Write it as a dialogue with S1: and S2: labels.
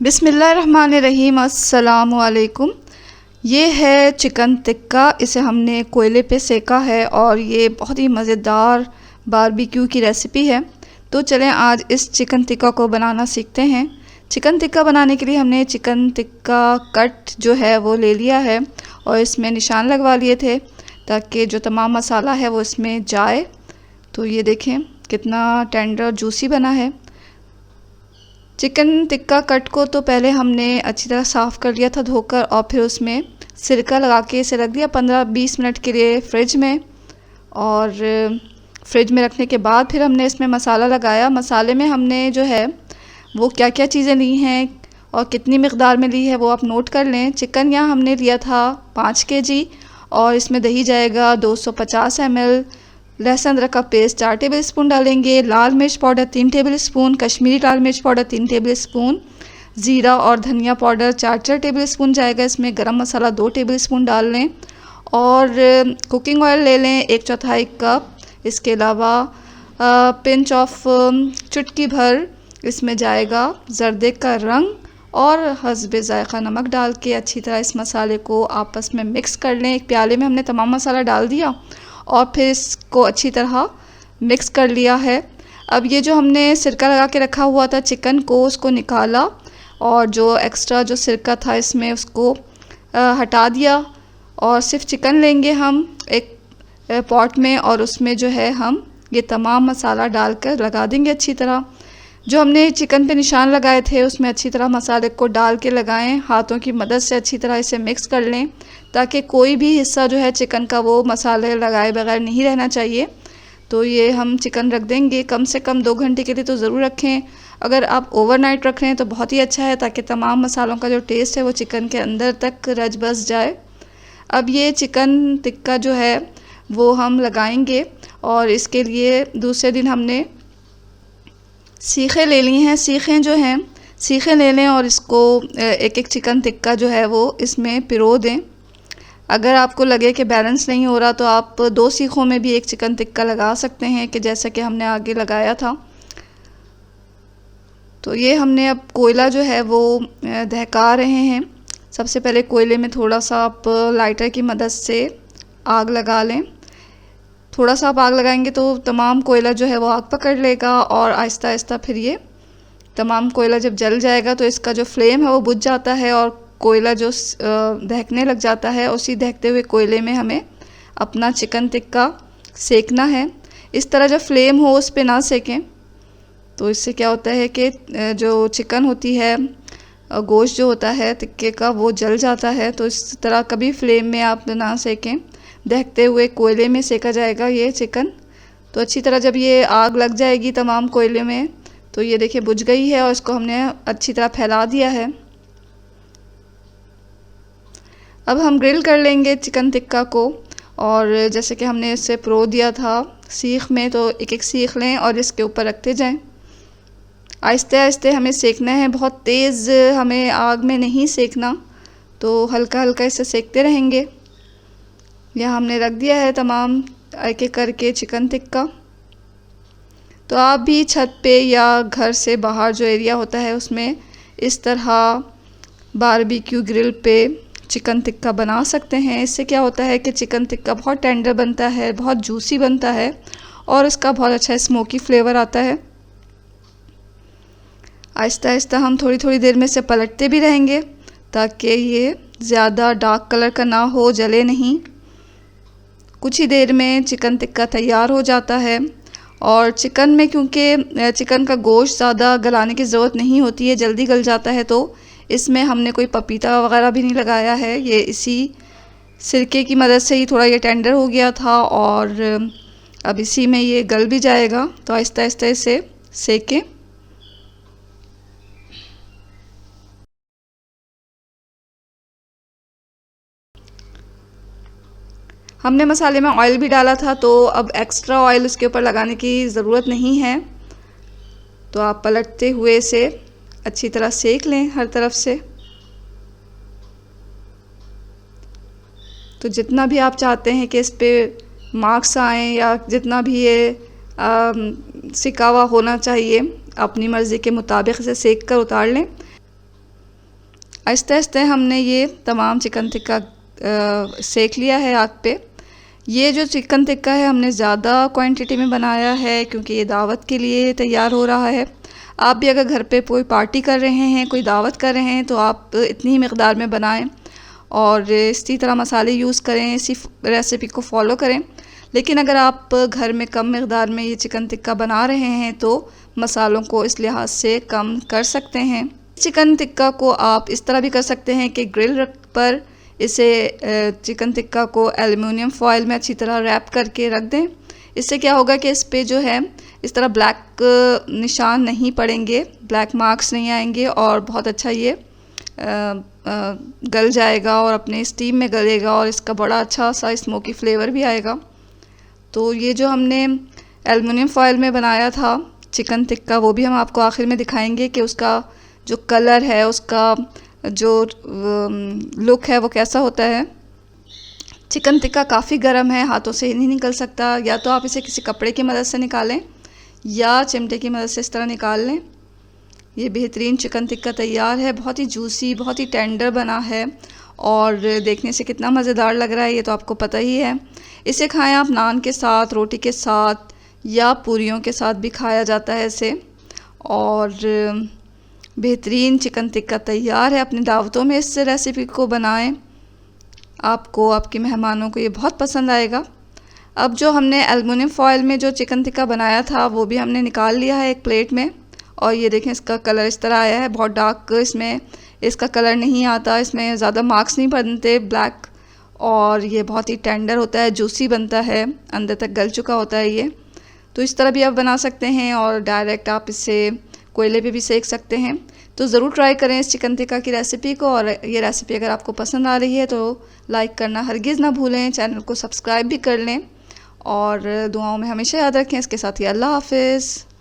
S1: बिस्मिल्लाहिर्रहमानिर्रहीम। अस्सलामु अलैकुम। ये है चिकन टिक्का। इसे हमने कोयले पे सेका है और ये बहुत ही मज़ेदार बारबेक्यू की रेसिपी है। तो चलें आज इस चिकन टिक्का को बनाना सीखते हैं। चिकन टिक्का बनाने के लिए हमने चिकन टिक्का कट जो है वो ले लिया है और इसमें निशान लगवा लिए थे ताकि जो तमाम मसाला है वो इसमें जाए। तो ये देखें कितना टेंडर जूसी बना है। चिकन टिक्का कट को तो पहले हमने अच्छी तरह साफ़ कर लिया था धोकर और फिर उसमें सिरका लगा के इसे रख दिया 15-20 मिनट के लिए फ़्रिज में। और फ्रिज में रखने के बाद फिर हमने इसमें मसाला लगाया। मसाले में हमने जो है वो क्या क्या चीज़ें ली हैं और कितनी मिक़दार में ली है वो आप नोट कर लें। चिकन यहाँ हमने लिया था 5 kg और इसमें दही जाएगा 250 ml। लहसुन अदरक का पेस्ट 4 टेबल स्पून डालेंगे। लाल मिर्च पाउडर 3 टेबल स्पून, कश्मीरी लाल मिर्च पाउडर 3 टेबल स्पून, ज़ीरा और धनिया पाउडर 4 टेबल स्पून जाएगा इसमें। गरम मसाला 2 टेबल स्पून डाल लें और कुकिंग ऑयल ले लें 1/4 कप। इसके अलावा पिंच ऑफ चुटकी भर इसमें जाएगा जर्दे का रंग और हस्बे ज़ायक़ा नमक डाल के अच्छी तरह इस मसाले को आपस में मिक्स कर लें। एक प्याले में हमने तमाम मसाला डाल दिया और फिर इसको अच्छी तरह मिक्स कर लिया है। अब ये जो हमने सिरका लगा के रखा हुआ था चिकन को उसको निकाला और जो एक्स्ट्रा जो सिरका था इसमें उसको हटा दिया और सिर्फ चिकन लेंगे हम एक पॉट में और उसमें जो है हम ये तमाम मसाला डालकर लगा देंगे अच्छी तरह। जो हमने चिकन पे निशान लगाए थे उसमें अच्छी तरह मसाले को डाल के लगाएं। हाथों की मदद से अच्छी तरह इसे मिक्स कर लें ताकि कोई भी हिस्सा जो है चिकन का वो मसाले लगाए बगैर नहीं रहना चाहिए। तो ये हम चिकन रख देंगे कम से कम 2 घंटे के लिए तो ज़रूर रखें। अगर आप ओवरनाइट रख रहे हैं तो बहुत ही अच्छा है ताकि तमाम मसालों का जो टेस्ट है वो चिकन के अंदर तक रच बस जाए। अब ये चिकन टिक्का जो है वो हम लगाएंगे और इसके लिए दूसरे दिन हमने सीखें ले ली हैं। सीखें जो हैं सीखें ले लें और इसको एक एक चिकन टिक्का जो है वो इसमें पिरो दें। अगर आपको लगे कि बैलेंस नहीं हो रहा तो आप 2 सीखों में भी एक चिकन टिक्का लगा सकते हैं कि जैसा कि हमने आगे लगाया था। तो ये हमने अब कोयला जो है वो दहका रहे हैं। सबसे पहले कोयले में थोड़ा सा आप लाइटर की मदद से आग लगा लें। थोड़ा सा आप आग लगाएंगे तो तमाम कोयला जो है वो आग पकड़ लेगा और आहिस्ता आहिस्ता फिर ये तमाम कोयला जब जल जाएगा तो इसका जो फ्लेम है वो बुझ जाता है और कोयला जो दहकने लग जाता है। उसी दहकते हुए कोयले में हमें अपना चिकन टिक्का सेकना है। इस तरह जब फ्लेम हो उस पे ना सेकें तो इससे क्या होता है कि जो चिकन होती है गोश्त जो होता है टिक्के का वो जल जाता है। तो इस तरह कभी फ्लेम में आप ना सेकें, दहकते हुए कोयले में सेका जाएगा ये चिकन। तो अच्छी तरह जब ये आग लग जाएगी तमाम कोयले में तो ये देखिए बुझ गई है और इसको हमने अच्छी तरह फैला दिया है। अब हम ग्रिल कर लेंगे चिकन टिक्का को और जैसे कि हमने इससे परो दिया था सीख में तो एक एक सीख लें और इसके ऊपर रखते जाएं। आहिस्ते आहिस्ते हमें सेकना है, बहुत तेज़ हमें आग में नहीं सेकना। तो हल्का हल्का इसे सेकते रहेंगे। यहाँ हमने रख दिया है तमाम एक एक करके चिकन टिक्का। तो आप भी छत पे या घर से बाहर जो एरिया होता है उसमें इस तरह बारबेक्यू ग्रिल पे चिकन टिक्का बना सकते हैं। इससे क्या होता है कि चिकन टिक्का बहुत टेंडर बनता है, बहुत जूसी बनता है और इसका बहुत अच्छा स्मोकी फ्लेवर आता है। आहिस्ता आहिस्ता हम थोड़ी थोड़ी देर में से पलटते भी रहेंगे ताकि ये ज़्यादा डार्क कलर का ना हो, जले नहीं। कुछ ही देर में चिकन टिक्का तैयार हो जाता है। और चिकन में क्योंकि चिकन का गोश्त ज़्यादा गलाने की ज़रूरत नहीं होती है, जल्दी गल जाता है, तो इसमें हमने कोई पपीता वगैरह भी नहीं लगाया है। ये इसी सिरके की मदद से ही थोड़ा ये टेंडर हो गया था और अब इसी में ये गल भी जाएगा। तो आहिस्ता आहिस्ता इसे सेकें। हमने मसाले में ऑयल भी डाला था तो अब एक्स्ट्रा ऑयल उसके ऊपर लगाने की ज़रूरत नहीं है। तो आप पलटते हुए इसे अच्छी तरह सेक लें हर तरफ से। तो जितना भी आप चाहते हैं कि इस पे मार्क्स आएँ या जितना भी ये सिका हुआ होना चाहिए अपनी मर्ज़ी के मुताबिक इसे सेक कर उतार लें। आहिस्ते आहिस्ते हमने ये तमाम चिकन टिक्का सेक लिया है आग पे। ये जो चिकन टिक्का है हमने ज़्यादा क्वांटिटी में बनाया है क्योंकि ये दावत के लिए तैयार हो रहा है। आप भी अगर घर पे कोई पार्टी कर रहे हैं, कोई दावत कर रहे हैं तो आप इतनी ही मिक़दार में बनाएं और इसी तरह मसाले यूज़ करें, इसी रेसिपी को फॉलो करें। लेकिन अगर आप घर में कम मिक़दार में ये चिकन टिक्का बना रहे हैं तो मसालों को इस लिहाज से कम कर सकते हैं। चिकन टिक्का को आप इस तरह भी कर सकते हैं कि ग्रिल पर इसे चिकन टिक्का को एल्युमिनियम फॉयल में अच्छी तरह रैप करके रख दें। इससे क्या होगा कि इस पे जो है इस तरह ब्लैक निशान नहीं पड़ेंगे, ब्लैक मार्क्स नहीं आएंगे और बहुत अच्छा ये गल जाएगा और अपने स्टीम में गलेगा और इसका बड़ा अच्छा सा स्मोकी फ्लेवर भी आएगा। तो ये जो हमने एल्युमिनियम फॉयल में बनाया था चिकन टिक्का, वो भी हम आपको आखिर में दिखाएंगे कि उसका जो कलर है, उसका जो लुक है वो कैसा होता है। चिकन टिक्का काफ़ी गर्म है, हाथों से नहीं निकल सकता। या तो आप इसे किसी कपड़े की मदद से निकालें या चिमटे की मदद से इस तरह निकाल लें। ये बेहतरीन चिकन टिक्का तैयार है, बहुत ही जूसी, बहुत ही टेंडर बना है और देखने से कितना मज़ेदार लग रहा है ये तो आपको पता ही है। इसे खाएं आप नान के साथ, रोटी के साथ या पूरियों के साथ भी खाया जाता है इसे। और बेहतरीन चिकन टिक्का तैयार है। अपनी दावतों में इस रेसिपी को बनाएं, आपको, आपके मेहमानों को ये बहुत पसंद आएगा। अब जो हमने एल्युमिनियम फॉयल में जो चिकन टिक्का बनाया था वो भी हमने निकाल लिया है एक प्लेट में। और ये देखें इसका कलर इस तरह आया है, बहुत डार्क इसमें इसका कलर नहीं आता, इसमें ज़्यादा मार्क्स नहीं बनते ब्लैक, और ये बहुत ही टेंडर होता है, जूसी बनता है, अंदर तक गल चुका होता है ये। तो इस तरह भी आप बना सकते हैं और डायरेक्ट आप इसे कोयले पे भी सेक सकते हैं। तो ज़रूर ट्राई करें इस चिकन टिक्का की रेसिपी को। और ये रेसिपी अगर आपको पसंद आ रही है तो लाइक करना हरगिज़ ना भूलें, चैनल को सब्सक्राइब भी कर लें और दुआओं में हमेशा याद रखें। इसके साथ ही अल्लाह हाफ़िज़।